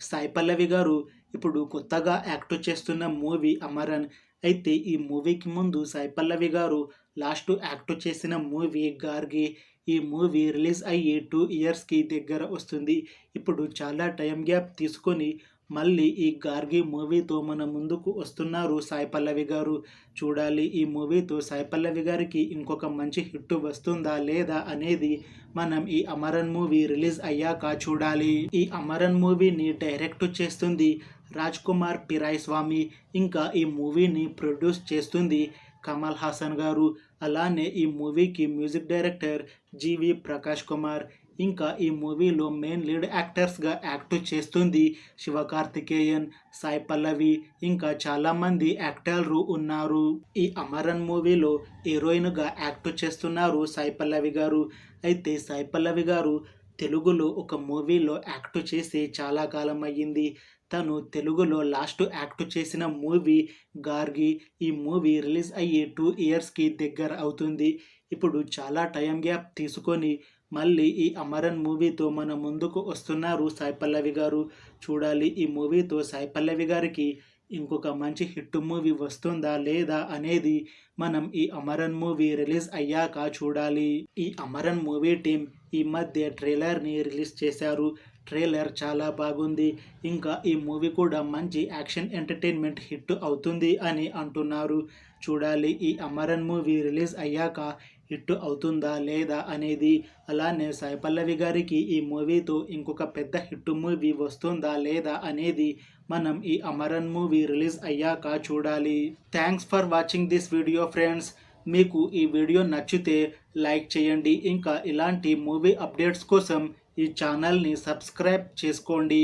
సాయి పల్లవి గారు ఇప్పుడు కొత్తగా యాక్ట్ చేస్తున్న మూవీ అమరన్. అయితే ఈ మూవీకి ముందు సాయి పల్లవి గారు లాస్ట్ యాక్ట్ చేసిన మూవీ గార్గి. ఈ మూవీ రిలీజ్ అయ్యి 2 ఇయర్స్‌కి దగ్గర వస్తుంది. ఇప్పుడు చాలా టైం గ్యాప్ తీసుకొని మళ్ళీ ఈ గార్గి మూవీతో మన ముందుకు వస్తున్నారు సాయి పల్లవి గారు. చూడాలి ఈ మూవీతో సాయి పల్లవి గారికి ఇంకొక మంచి హిట్ వస్తుందా లేదా అనేది మనం ఈ అమరన్ మూవీ రిలీజ్ అయ్యాక చూడాలి. ఈ అమరన్ మూవీని డైరెక్ట్ చేస్తుంది రాజ్ కుమార్ పిరాయ్ స్వామి. ఇంకా ఈ మూవీని ప్రొడ్యూస్ చేస్తుంది కమల్ హాసన్ గారు. అలానే ఈ మూవీకి మ్యూజిక్ డైరెక్టర్ జీవి ప్రకాష్ కుమార్. ఇంకా ఈ మూవీలో మెయిన్ లీడ్ యాక్టర్స్గా యాక్ట్ చేస్తుంది శివకార్తికేయన్, సాయి పల్లవి, ఇంకా చాలామంది యాక్టర్లు ఉన్నారు. ఈ అమరన్ మూవీలో హీరోయిన్గా యాక్ట్ చేస్తున్నారు సాయి పల్లవి గారు. అయితే సాయి పల్లవి గారు తెలుగులో ఒక మూవీలో యాక్ట్ చేసి చాలా కాలం అయ్యింది. తను తెలుగులో లాస్ట్ యాక్ట్ చేసిన మూవీ గార్గి. ఈ మూవీ రిలీజ్ అయ్యి 2 ఇయర్స్‌కి దగ్గర అవుతుంది. ఇప్పుడు చాలా టైం గ్యాప్ తీసుకొని మళ్ళీ ఈ అమరన్ మూవీతో మన ముందుకు వస్తున్నారు సాయి పల్లవి గారు. చూడాలి ఈ మూవీతో సాయి పల్లవి గారికి ఇంకొక మంచి హిట్ మూవీ వస్తుందా లేదా అనేది మనం ఈ అమరన్ మూవీ రిలీజ్ అయ్యాక చూడాలి. ఈ అమరన్ మూవీ టీం ఈ మధ్య ట్రైలర్ని రిలీజ్ చేశారు. ట్రైలర్ చాలా బాగుంది. ఇంకా ఈ మూవీ కూడా మంచి యాక్షన్ ఎంటర్టైన్మెంట్ హిట్ అవుతుంది అని అంటున్నారు. చూడాలి ఈ అమరన్ మూవీ రిలీజ్ అయ్యాక హిట్ అవుతుందా లేదా అనేది. అలానే సాయి పల్లవి గారికి ఈ మూవీతో ఇంకొక పెద్ద హిట్ మూవీ వస్తుందా లేదా అనేది మనం ఈ అమరన్ మూవీ రిలీజ్ అయ్యాక చూడాలి. Thanks for watching this video friends. మీకు ఈ వీడియో నచ్చితే లైక్ చేయండి. ఇంకా ఇలాంటి మూవీ అప్డేట్స్ కోసం ఈ ఛానల్ని సబ్స్క్రైబ్ చేసుకోండి.